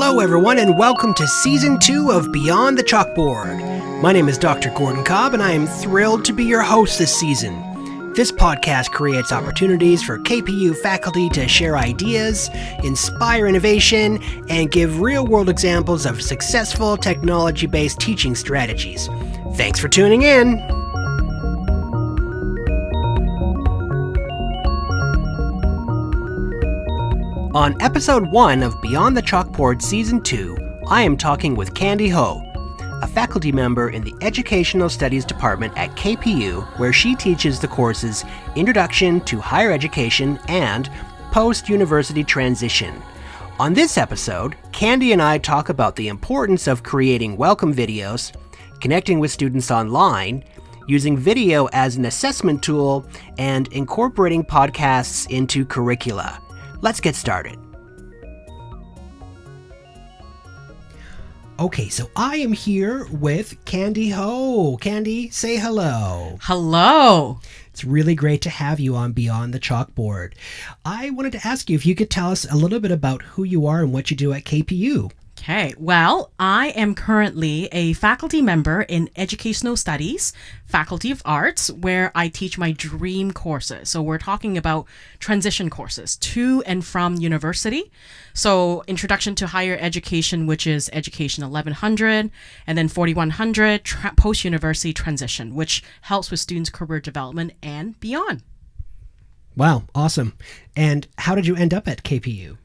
Hello everyone and welcome to Season 2 of Beyond the Chalkboard. My name is Dr. Gordon Cobb and I am thrilled to be your host this season. This podcast creates opportunities for KPU faculty to share ideas, inspire innovation, and give real-world examples of successful technology-based teaching strategies. Thanks for tuning in! On Episode 1 of Beyond the Chalkboard Season 2, I am talking with Candy Ho, a faculty member in the Educational Studies Department at KPU, where she teaches the courses Introduction to Higher Education and Post-University Transition. On this episode, Candy and I talk about the importance of creating welcome videos, connecting with students online, using video as an assessment tool, and incorporating podcasts into curricula. Let's get started. Okay, so I am here with Candy Ho. Candy, say hello. Hello. It's really great to have you on Beyond the Chalkboard. I wanted to ask you if you could tell us a little bit about who you are and what you do at KPU. Okay, well, I am currently a faculty member in Educational Studies, Faculty of Arts, where I teach my dream courses. So we're talking about transition courses to and from university. So Introduction to Higher Education, which is Education 1100, and then 4100, Post-University Transition, which helps with students' career development and beyond. Wow, awesome. And how did you end up at KPU?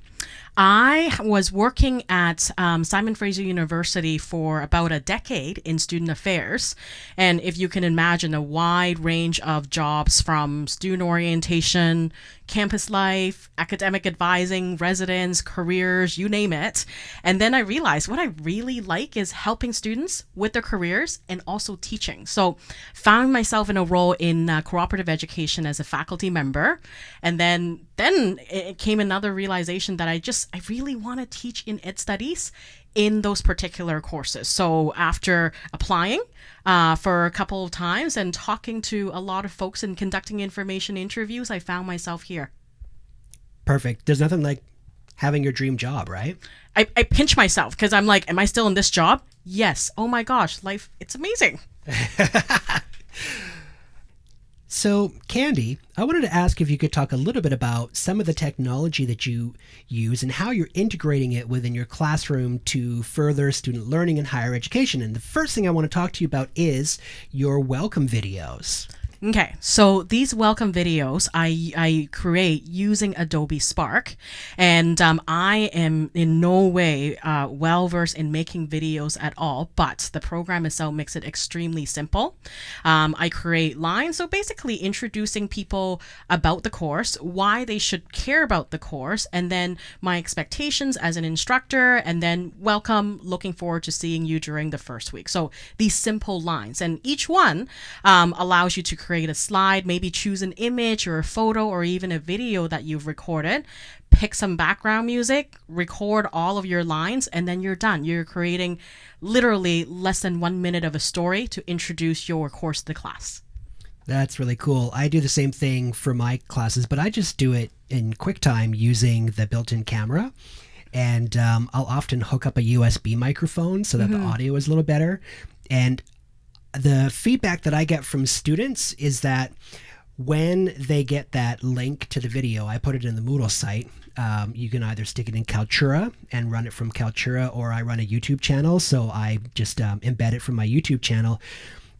I was working at Simon Fraser University for about a decade in student affairs. And if you can imagine a wide range of jobs from student orientation, campus life, academic advising, residence, careers, you name it. And then I realized what I really like is helping students with their careers and also teaching. So found myself in a role in cooperative education as a faculty member. And then it came another realization that I really want to teach in ed studies in those particular courses. So after applying for a couple of times and talking to a lot of folks and conducting information interviews, I found myself here. Perfect. There's nothing like having your dream job, right? I pinch myself because I'm like, am I still in this job? Yes. Oh my gosh, life, it's amazing. So, Candy, I wanted to ask if you could talk a little bit about some of the technology that you use and how you're integrating it within your classroom to further student learning in higher education. And the first thing I want to talk to you about is your welcome videos. Okay, so these welcome videos I create using Adobe Spark, and I am in no way well-versed in making videos at all, but the program itself makes it extremely simple. I create lines, so basically introducing people about the course, why they should care about the course, and then my expectations as an instructor, and then welcome, looking forward to seeing you during the first week. So these simple lines, and each one allows you to create a slide, maybe choose an image or a photo or even a video that you've recorded, pick some background music, record all of your lines, and then you're done. You're creating literally less than 1 minute of a story to introduce your course to the class. That's really cool. I do the same thing for my classes, but I just do it in QuickTime using the built-in camera. And I'll often hook up a USB microphone so that the audio is a little better. And the feedback that I get from students is that when they get that link to the video, I put it in the Moodle site. You can either stick it in Kaltura and run it from Kaltura, or I run a YouTube channel, so I just embed it from my YouTube channel.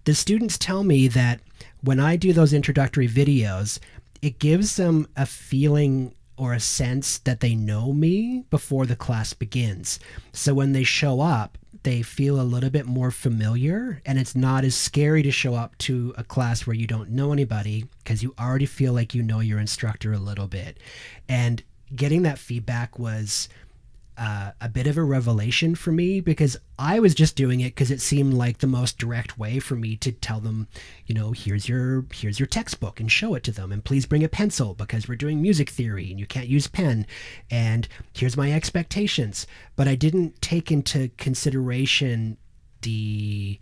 The students tell me that when I do those introductory videos, it gives them a feeling or a sense that they know me before the class begins. So when they show up, they feel a little bit more familiar, and it's not as scary to show up to a class where you don't know anybody because you already feel like you know your instructor a little bit. And getting that feedback was a bit of a revelation for me, because I was just doing it because it seemed like the most direct way for me to tell them, you know, here's your textbook, and show it to them, and please bring a pencil because we're doing music theory and you can't use pen, and here's my expectations. But I didn't take into consideration the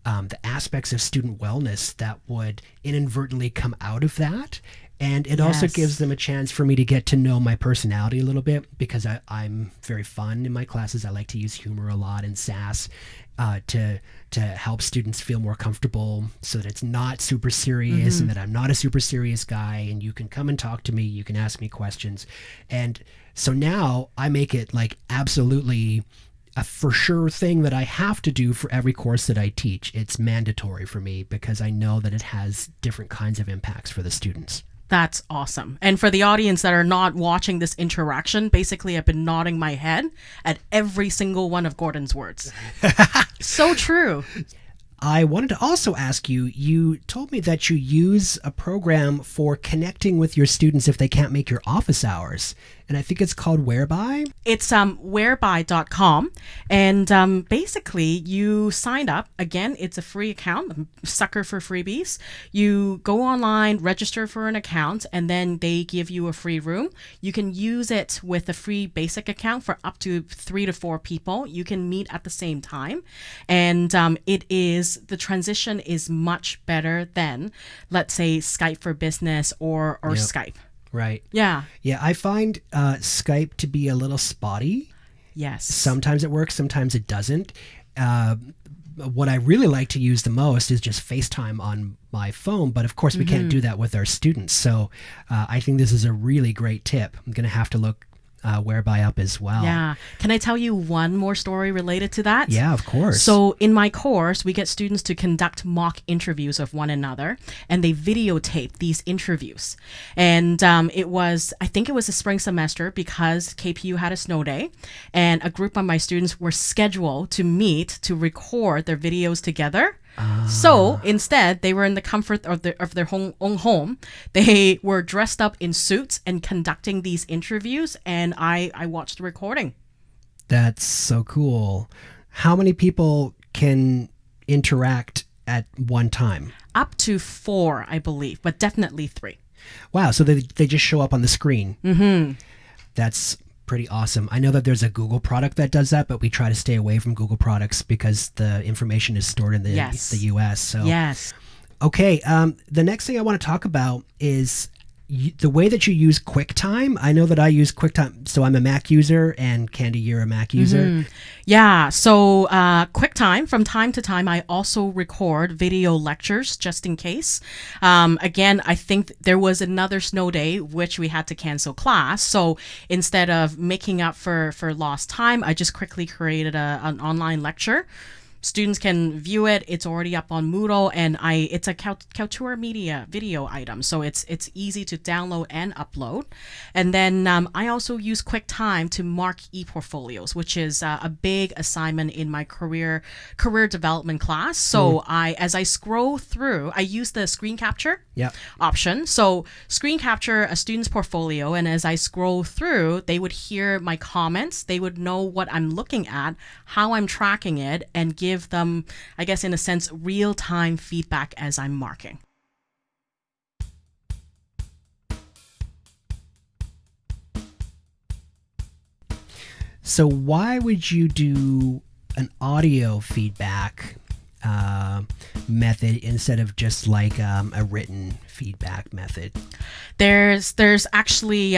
aspects of student wellness that would inadvertently come out of that. And it also Yes. gives them a chance for me to get to know my personality a little bit, because I'm very fun in my classes. I like to use humor a lot and sass to help students feel more comfortable, so that it's not super serious and that I'm not a super serious guy, and you can come and talk to me, you can ask me questions. And so now I make it like absolutely a for sure thing that I have to do for every course that I teach. It's mandatory for me because I know that it has different kinds of impacts for the students. That's awesome. And for the audience that are not watching this interaction, basically I've been nodding my head at every single one of Gordon's words. So true. I wanted to also ask you, you told me that you use a program for connecting with your students if they can't make your office hours. And I think it's called Whereby. It's whereby.com. And basically, you sign up. Again, it's a free account, sucker for freebies. You go online, register for an account, and then they give you a free room. You can use it with a free basic account for up to 3 to 4 people. You can meet at the same time. And the transition is much better than, let's say, Skype for Business or Yep. Skype. Right. Yeah. Yeah, I find Skype to be a little spotty. Yes. Sometimes it works, sometimes it doesn't. What I really like to use the most is just FaceTime on my phone, but of course we can't do that with our students. So I think this is a really great tip. I'm going to have to look Whereby up as well. Yeah. Can I tell you one more story related to that? Yeah, of course. So in my course, we get students to conduct mock interviews of one another, and they videotape these interviews. And I think it was a spring semester because KPU had a snow day, and a group of my students were scheduled to meet to record their videos together. So instead, they were in the comfort of their own home. They were dressed up in suits and conducting these interviews, and I watched the recording. That's so cool. How many people can interact at one time? Up to 4, I believe, but definitely 3. Wow, so they just show up on the screen. Mm-hmm. That's pretty awesome. I know that there's a Google product that does that, but we try to stay away from Google products because the information is stored in the US. So Yes. Okay, the next thing I want to talk about is the way that you use QuickTime. I know that I use QuickTime, so I'm a Mac user, and Candy, you're a Mac user. Yeah, so QuickTime, from time to time, I also record video lectures just in case. Again, I think there was another snow day, which we had to cancel class. So instead of making up for lost time, I just quickly created an online lecture. Students can view it. It's already up on Moodle, and it's a Kaltura Media video item, so it's easy to download and upload. And then I also use QuickTime to mark e-portfolios, which is a big assignment in my career development class. So as I scroll through, I use the screen capture option. So screen capture a student's portfolio, and as I scroll through, they would hear my comments. They would know what I'm looking at, how I'm tracking it, and give them, I guess, in a sense, real-time feedback as I'm marking. So why would you do an audio feedback method instead of just like a written feedback method? There's actually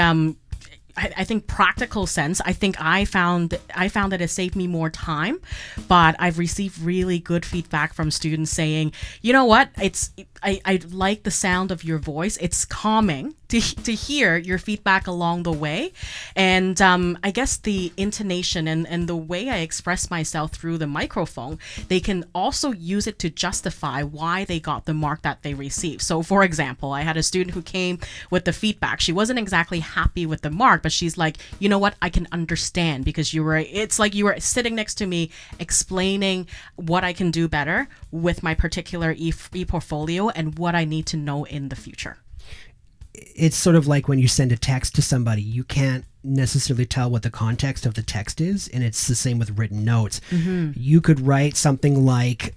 I think practical sense. I think I found that it saved me more time, but I've received really good feedback from students saying, you know what, I like the sound of your voice. It's calming to hear your feedback along the way. And I guess the intonation and the way I express myself through the microphone, they can also use it to justify why they got the mark that they received. So for example, I had a student who came with the feedback. She wasn't exactly happy with the mark, but she's like, you know what, I can understand because it's like you were sitting next to me explaining what I can do better with my particular e-portfolio and what I need to know in the future. It's sort of like when you send a text to somebody, you can't necessarily tell what the context of the text is, and it's the same with written notes. You could write something like,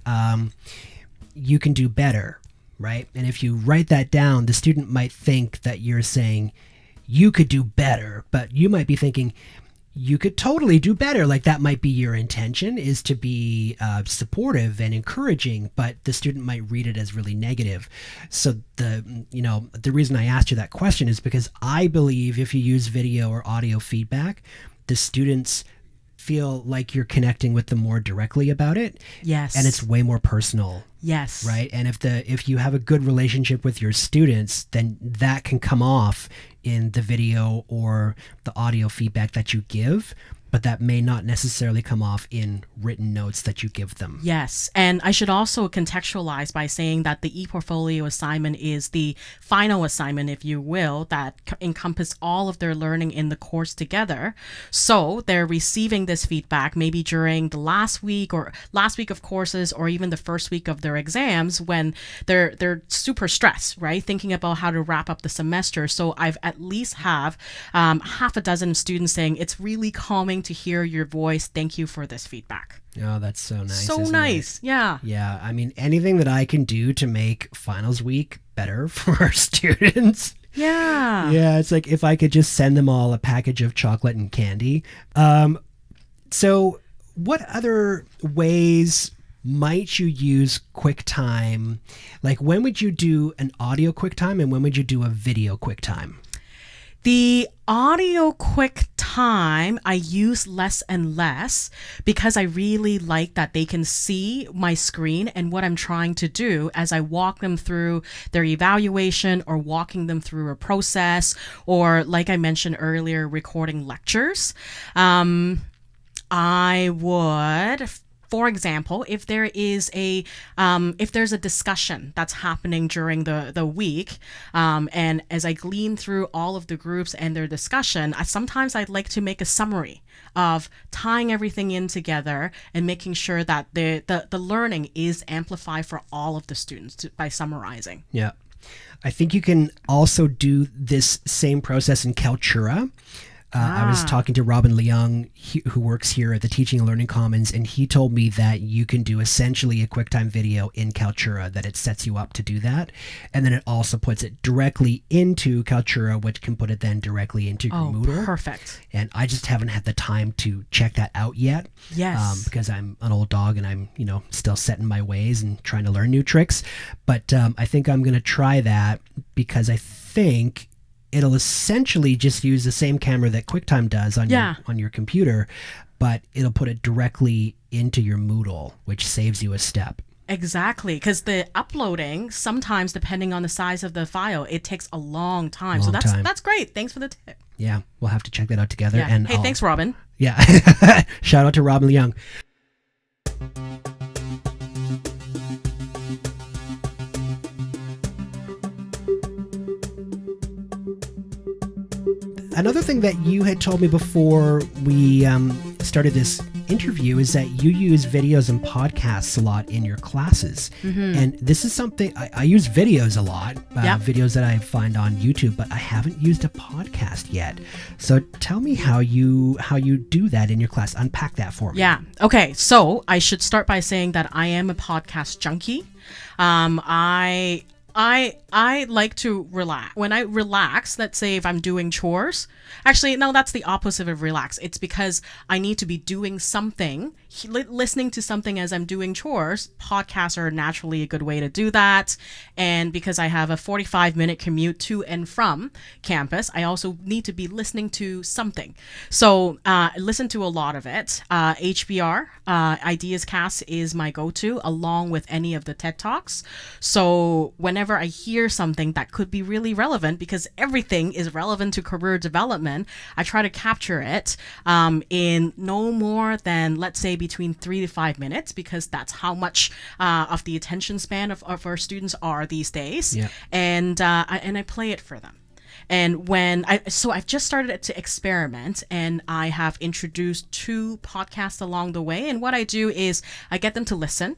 you can do better, right? And if you write that down, the student might think that you're saying, you could do better, but you might be thinking, you could totally do better. Like that might be your intention, is to be supportive and encouraging, but the student might read it as really negative. So the reason I asked you that question is because I believe if you use video or audio feedback, the students feel like you're connecting with them more directly about it. Yes. And it's way more personal. Yes. Right. And if you have a good relationship with your students, then that can come off in the video or the audio feedback that you give, but that may not necessarily come off in written notes that you give them. Yes. And I should also contextualize by saying that the e-portfolio assignment is the final assignment, if you will, that encompass all of their learning in the course together. So they're receiving this feedback maybe during the last week of courses, or even the first week of their exams, when they're super stressed, right? Thinking about how to wrap up the semester. So I've at least have half a dozen students saying, it's really calming to hear your voice. Thank you for this feedback. Oh, that's so nice. So nice. It? Yeah. Yeah. I mean, anything that I can do to make finals week better for our students. Yeah. Yeah. It's like if I could just send them all a package of chocolate and candy. So what other ways might you use QuickTime? Like when would you do an audio QuickTime and when would you do a video QuickTime? The audio QuickTime I use less and less because I really like that they can see my screen and what I'm trying to do as I walk them through their evaluation, or walking them through a process, or like I mentioned earlier, recording lectures. I would, for example, if there's a discussion that's happening during the week, and as I glean through all of the groups and their discussion, sometimes I'd like to make a summary of tying everything in together and making sure that the learning is amplified for all of the students by summarizing. Yeah. I think you can also do this same process in Kaltura. I was talking to Robin Leung, who works here at the Teaching and Learning Commons, and he told me that you can do essentially a QuickTime video in Kaltura, that it sets you up to do that. And then it also puts it directly into Kaltura, which can put it then directly into your Moodle. Perfect. And I just haven't had the time to check that out yet. Yes. Because I'm an old dog and I'm, still set in my ways and trying to learn new tricks. But I think I'm going to try that because I think it'll essentially just use the same camera that QuickTime does on your computer, but it'll put it directly into your Moodle, which saves you a step. Exactly, because the uploading, sometimes depending on the size of the file, it takes a long time. So that's great. Thanks for the tip. Yeah, we'll have to check that out together. Yeah. And thanks, Robin. Yeah, shout out to Robin Leung. Another thing that you had told me before we started this interview is that you use videos and podcasts a lot in your classes. Mm-hmm. And this is something I use videos a lot, videos that I find on YouTube, but I haven't used a podcast yet. So tell me how you do that in your class. Unpack that for me. Yeah. Okay. So I should start by saying that I am a podcast junkie. I like to relax. When I relax, let's say if I'm doing chores, actually, no, that's the opposite of relax. It's because I need to be doing something, listening to something as I'm doing chores. Podcasts are naturally a good way to do that. And because I have a 45-minute commute to and from campus, I also need to be listening to something. So I listen to a lot of it. HBR, Ideas Cast is my go-to, along with any of the TED Talks. So whenever I hear something that could be really relevant, because everything is relevant to career development, I try to capture it in no more than, let's say, between 3 to 5 minutes, because that's how much of the attention span of our students are these days. Yeah. And I play it for them. And I've just started to experiment, and I have introduced 2 podcasts along the way. And what I do is I get them to listen,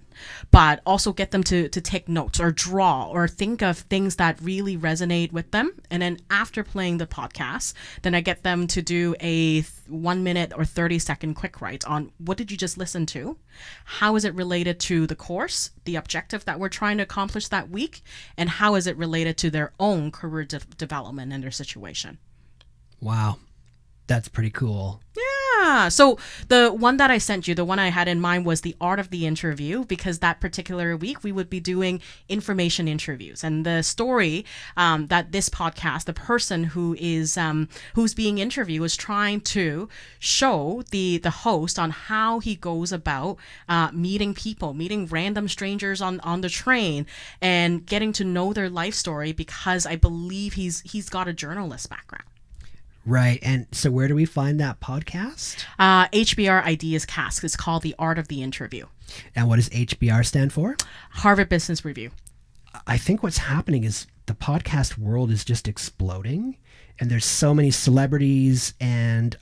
but also get them to take notes or draw or think of things that really resonate with them. And then after playing the podcast, then I get them to do a 1 minute or 30-second quick write on what did you just listen to? How is it related to the course, the objective that we're trying to accomplish that week? And how is it related to their own career development and their situation? Wow. That's pretty cool. Yeah. So the one that I sent you, the one I had in mind was the art of the interview, because that particular week we would be doing information interviews. And the story that this podcast, the person who is who's being interviewed is trying to show the host on how he goes about meeting people, meeting random strangers on the train and getting to know their life story, because I believe he's got a journalist background. Right. And so where do we find that podcast? HBR Ideas Cast. It's called The Art of the Interview. And what does HBR stand for? Harvard Business Review. I think what's happening is the podcast world is just exploding. And there's so many celebrities and,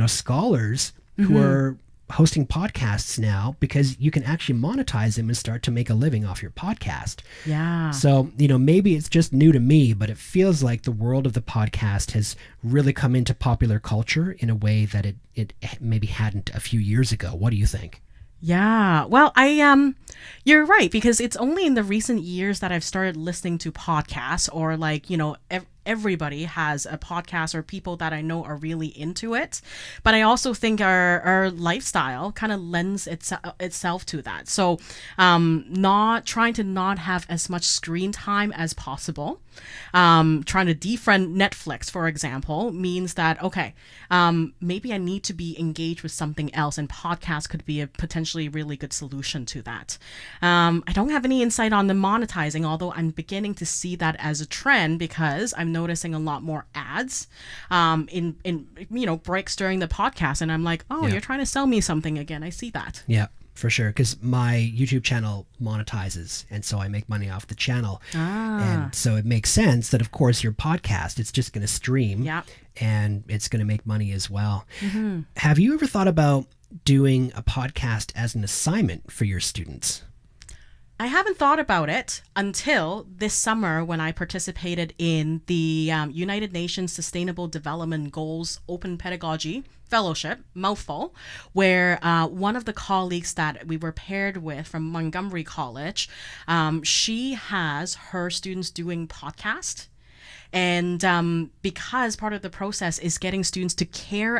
scholars who are hosting podcasts now, because you can actually monetize them and start to make a living off your podcast. Yeah. So, maybe it's just new to me, but it feels like the world of the podcast has really come into popular culture in a way that it maybe hadn't a few years ago. What do you think? Yeah. Well, you're right, because it's only in the recent years that I've started listening to podcasts, or everybody has a podcast, or people that I know are really into it. But I also think our lifestyle kind of lends itself to that. So not trying to not have as much screen time as possible. Trying to defriend Netflix, for example, means that, okay, maybe I need to be engaged with something else, and podcasts could be a potentially really good solution to that. I don't have any insight on the monetizing, although I'm beginning to see that as a trend, because I'm noticing a lot more ads in breaks during the podcast, and I'm like, You're trying to sell me something again. I see that. Yeah, for sure, because my YouTube channel monetizes, and so I make money off the channel. And so it makes sense that, of course, your podcast, it's just going to stream, and it's going to make money as well. Have you ever thought about doing a podcast as an assignment for your students? I haven't thought about it until this summer, when I participated in the United Nations Sustainable Development Goals Open Pedagogy Fellowship, mouthful, where one of the colleagues that we were paired with from Montgomery College, she has her students doing podcasts. And because part of the process is getting students to do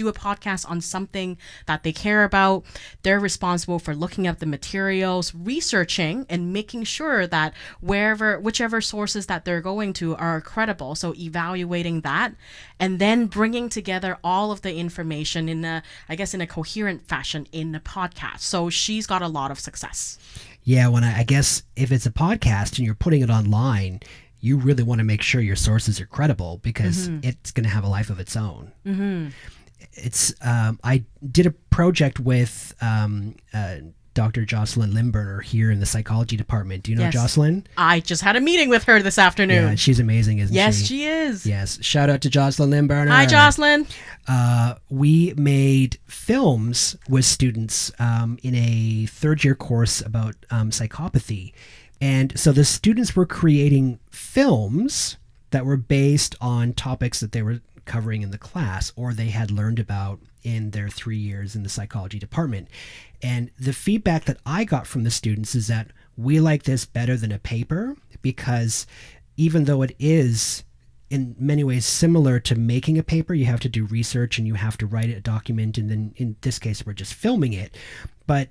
a podcast on something that they care about, they're responsible for looking up the materials, researching, and making sure that whichever sources that they're going to are credible. So evaluating that, and then bringing together all of the information in a coherent fashion in the podcast. So she's got a lot of success. Yeah, I guess if it's a podcast and you're putting it online, you really want to make sure your sources are credible, because it's going to have a life of its own. It's I did a project with Dr. Jocelyn Limburner here in the psychology department. Do you know Jocelyn? I just had a meeting with her this afternoon. Yeah, she's amazing, isn't she? Yes, she is. Yes. Shout out to Jocelyn Limburner. Hi, Jocelyn. We made films with students in a third-year course about psychopathy. And so the students were creating films that were based on topics that they were covering in the class, or they had learned about in their 3 years in the psychology department. And the feedback that I got from the students is that we like this better than a paper, because even though it is in many ways similar to making a paper, you have to do research and you have to write a document, and then in this case we're just filming it, but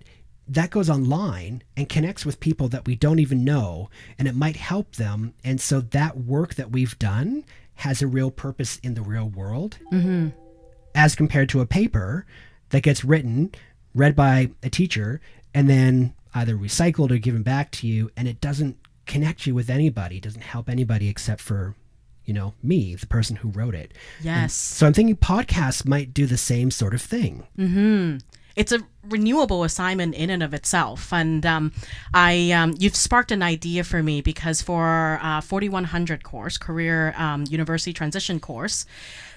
that goes online and connects with people that we don't even know, and it might help them. And so that work that we've done has a real purpose in the real world, as compared to a paper that gets written, read by a teacher, and then either recycled or given back to you, and it doesn't connect you with anybody, it doesn't help anybody except for, me, the person who wrote it. Yes. And so I'm thinking podcasts might do the same sort of thing. It's a renewable assignment in and of itself. And you've sparked an idea for me, because for our 4100 course, Career University Transition course,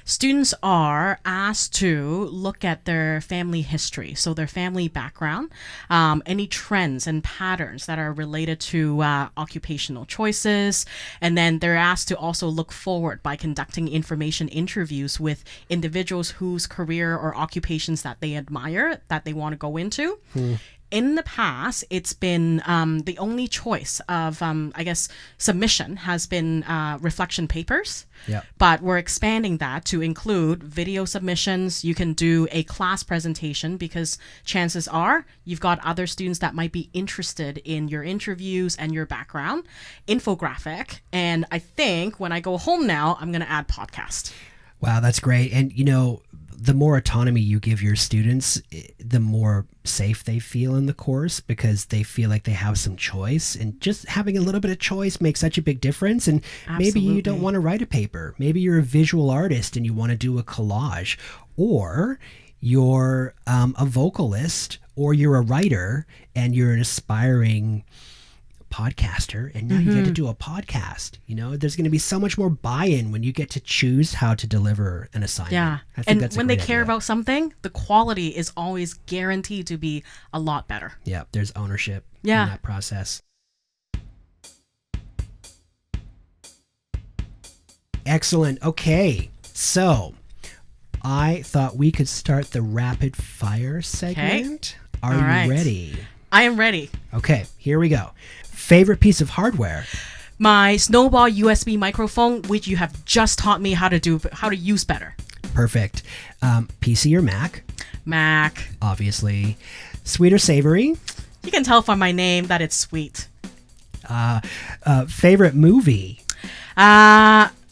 students are asked to look at their family history, so their family background, any trends and patterns that are related to occupational choices, and then they're asked to also look forward by conducting information interviews with individuals whose career or occupations that they admire, that they want to go into. in the past, it's been the only choice of, I guess, submission has been reflection papers. Yeah. But we're expanding that to include video submissions. You can do a class presentation because chances are you've got other students that might be interested in your interviews and your background. Infographic. And I think when I go home now, I'm going to add podcast. Wow, that's great. And, the more autonomy you give your students, the more safe they feel in the course because they feel like they have some choice. And just having a little bit of choice makes such a big difference. And maybe you don't want to write a paper. Maybe you're a visual artist and you want to do a collage. Or you're a vocalist, or you're a writer and you're an aspiring podcaster, and now you get to do a podcast. There's going to be so much more buy-in when you get to choose how to deliver an assignment. Yeah. I think And that's a when they great care idea. about something, the quality is always guaranteed to be a lot better. Yeah, there's ownership Yeah. in that process. Excellent. Okay, so I thought we could start the rapid fire segment. Are All you right. ready? I am ready. Okay, here we go. Favorite piece of hardware? My Snowball USB microphone, which you have just taught me how to use better. Perfect. PC or Mac? Mac. Obviously. Sweet or savory? You can tell from my name that it's sweet. Favorite movie?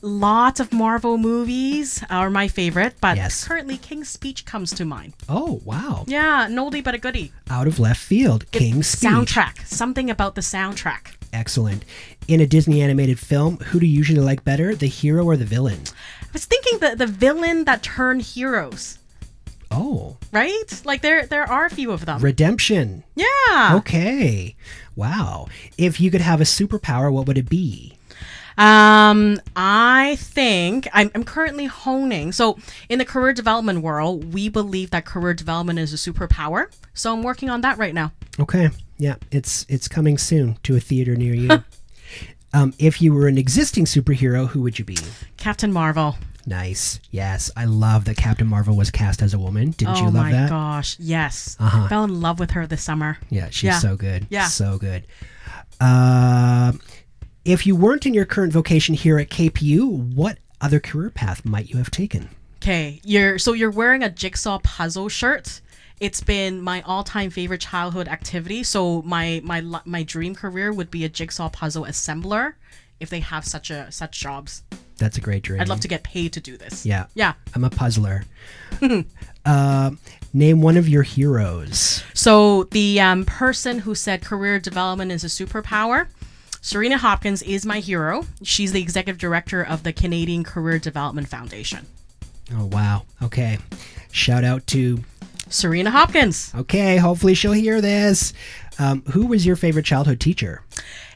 Lots of Marvel movies are my favorite, but Yes. currently King's Speech comes to mind. Oh, wow. Yeah, an oldie but a goodie. Out of left field. King's Speech. Soundtrack. Something about the soundtrack. Excellent. In a Disney animated film, who do you usually like better, the hero or the villain? I was thinking the villain that turned heroes, Oh, right? Like there are a few of them. redemption. Yeah. Okay. Wow. If you could have a superpower, what would it be? I think I'm currently honing. So in the career development world, we believe that career development is a superpower. So I'm working on that right now. Okay. Yeah, it's coming soon to a theater near you. If you were an existing superhero, who would you be? Captain Marvel. Nice. Yes, I love that Captain Marvel was cast as a woman. Didn't you love my that? gosh, yes. Uh-huh. Fell in love with her this summer. Yeah, she's so good. Yeah. So good. If you weren't in your current vocation here at KPU, what other career path might you have taken? Okay, you're wearing a jigsaw puzzle shirt. It's been my all-time favorite childhood activity. So my dream career would be a jigsaw puzzle assembler if they have such jobs. That's a great dream. I'd love to get paid to do this. Yeah. Yeah. I'm a puzzler. Name one of your heroes. So the person who said career development is a superpower, Serena Hopkins is my hero. She's the executive director of the Canadian Career Development Foundation. Oh, wow. Okay. Shout out to... Serena Hopkins. Okay, hopefully she'll hear this. Who was your favorite childhood teacher?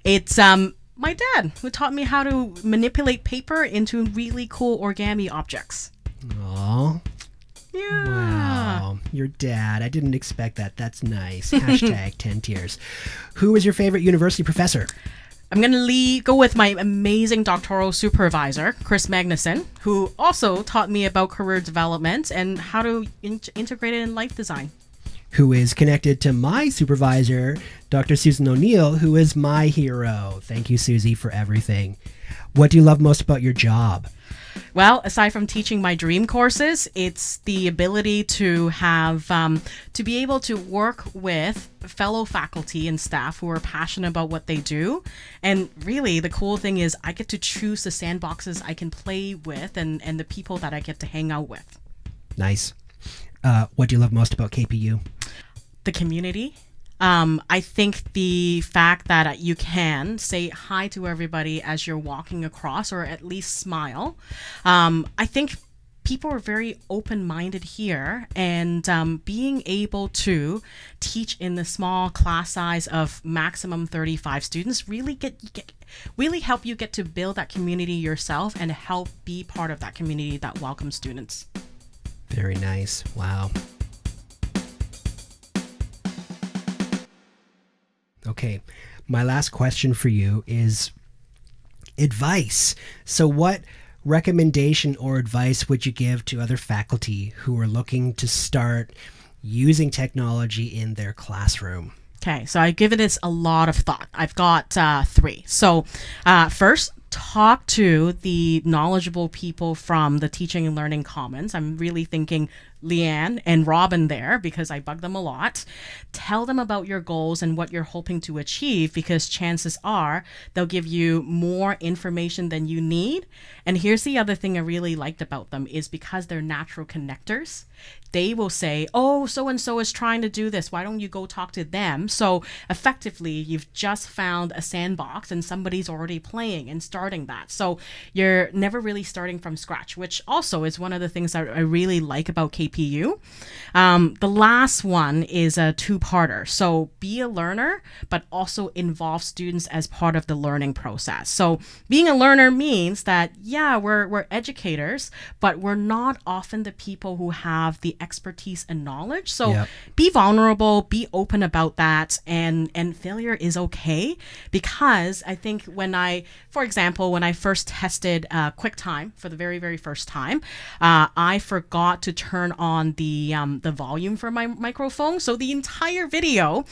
It's my dad who taught me how to manipulate paper into really cool origami objects. Aw. Yeah. Wow. Your dad. I didn't expect that. That's nice. Hashtag 10 tears. Who was your favorite university professor? I'm going to go with my amazing doctoral supervisor, Chris Magnuson, who also taught me about career development and how to integrate it in life design. Who is connected to my supervisor, Dr. Susan O'Neill, who is my hero. Thank you, Susie, for everything. What do you love most about your job? Well, aside from teaching my dream courses, it's the ability to have, to be able to work with fellow faculty and staff who are passionate about what they do. And really, the cool thing is I get to choose the sandboxes I can play with and the people that I get to hang out with. Nice. What do you love most about KPU? The community. I think the fact that you can say hi to everybody as you're walking across, or at least smile. I think people are very open-minded here, and being able to teach in the small class size of maximum 35 students really really help you get to build that community yourself and help be part of that community that welcomes students. Very nice. Wow. Okay, my last question for you is advice. So what recommendation or advice would you give to other faculty who are looking to start using technology in their classroom? Okay, so I've given this a lot of thought. I've got 3. So first, talk to the knowledgeable people from the Teaching and Learning Commons. I'm really thinking Leanne and Robin there because I bug them a lot. Tell them about your goals and what you're hoping to achieve, because chances are they'll give you more information than you need. And here's the other thing I really liked about them is because they're natural connectors, they will say, oh, so-and-so is trying to do this. Why don't you go talk to them? So effectively, you've just found a sandbox and somebody's already playing and starting that. So you're never really starting from scratch, which also is one of the things that I really like about KPU. The last one is a 2-parter. So be a learner, but also involve students as part of the learning process. So being a learner means that, yeah, we're educators, but we're not often the people who have the expertise and knowledge. So be vulnerable, be open about that, and failure is okay. Because I think for example, when I first tested QuickTime for the very, very first time, I forgot to turn on the volume for my microphone. So the entire video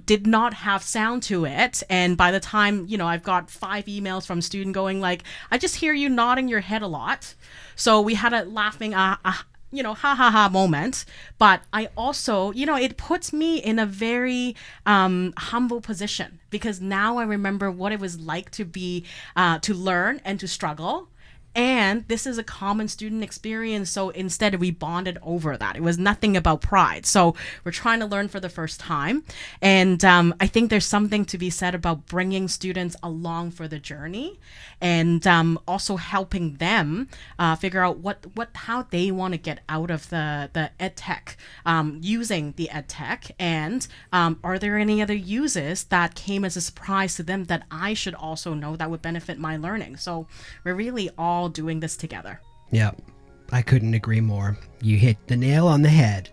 did not have sound to it. And by the time, I've got 5 emails from student going like, I just hear you nodding your head a lot. So we had a laughing, ha ha ha moment. But I also, it puts me in a very humble position, because now I remember what it was like to be, to learn and to struggle. And this is a common student experience. So instead, we bonded over that. It was nothing about pride. So we're trying to learn for the first time. And I think there's something to be said about bringing students along for the journey, and also helping them figure out how they want to get out of the ed tech, using the ed tech. And are there any other uses that came as a surprise to them that I should also know that would benefit my learning? So we're really all doing this together. Yeah, I couldn't agree more. You hit the nail on the head.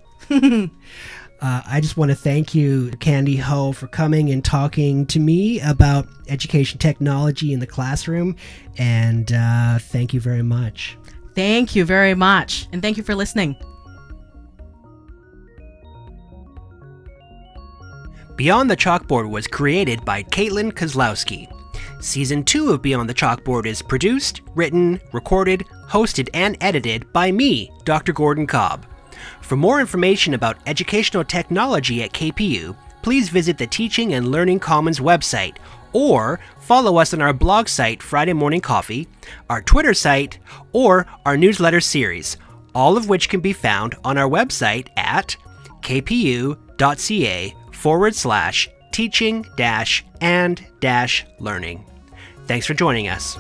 I just want to thank you, Candy Ho, for coming and talking to me about education technology in the classroom. And thank you very much. Thank you very much. And thank you for listening. Beyond the Chalkboard was created by Caitlin Kozlowski. Season 2 of Beyond the Chalkboard is produced, written, recorded, hosted, and edited by me, Dr. Gordon Cobb. For more information about educational technology at KPU, please visit the Teaching and Learning Commons website, or follow us on our blog site, Friday Morning Coffee, our Twitter site, or our newsletter series, all of which can be found on our website at kpu.ca/teaching-and-learning. Thanks for joining us.